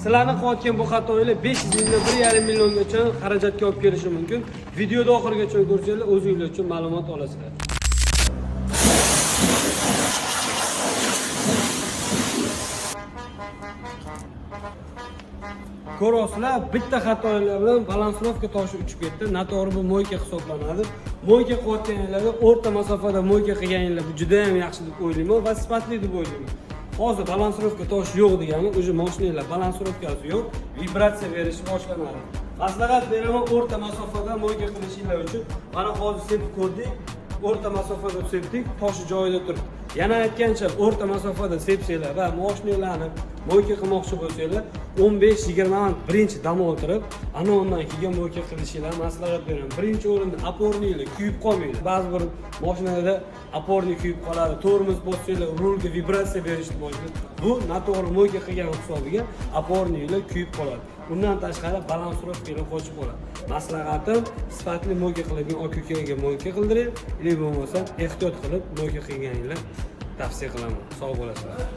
Sizlarning qilayotgan bu xatoinglar 500 mingdan 1,5 milliongacha xarajatga olib kelishi mumkin. Videoda oxirigacha ko'rsanglar, o'zingizlar uchun ma'lumot olasizlar. Ko'rasizlar, bitta xatolar bilan balansировка toshi uchib ketdi. Noto'g'ri bu moyka hisoblanadi. Moyka qilayotganinglarda o'rta masofada moyka qilganinglar bu juda ham yaxshi deb o'ylayman va sifatli deb o'ylayman. Hozir balansировка toshi yo'q degani, o'sha mashinalar balansировkasi yo'q, vibratsiya berishi boshlanadi. Maslahat beraman, o'rta masofada moyka qilishinglar uchun. Mana hozir sepib ko'rdik, o'rta masofada sepdik, toshi joyida turibdi. Yana aytgancha, o'rta masofada sepsanglar va mashinalarni moyka qilmoqchi bo'lsanglar, 15-20 minut birinchi dam oltirib, ana undan keyin moyka qilishinglar maslahat beraman. Birinchi o'rinda oporninglar kuyib qolmaydi. Ba'zi bir mashinalarda oporni kuyib qoladi. Tormoz bossanglar, rulga vibratsiya berishni boshlaydi. Bu noto'g'ri moyka qilgan hisobiga oporninglar kuyib qoladi. Bundan tashqari balansировkalar qochib qoladi. Maslahatim, sifatli moyka qiladigan aka-ukaga moyka qildiring, yoki bo'lmasa ehtiyot qilib moyka qilganinglar tavsiya qilaman. Sog' bo'lasizlar.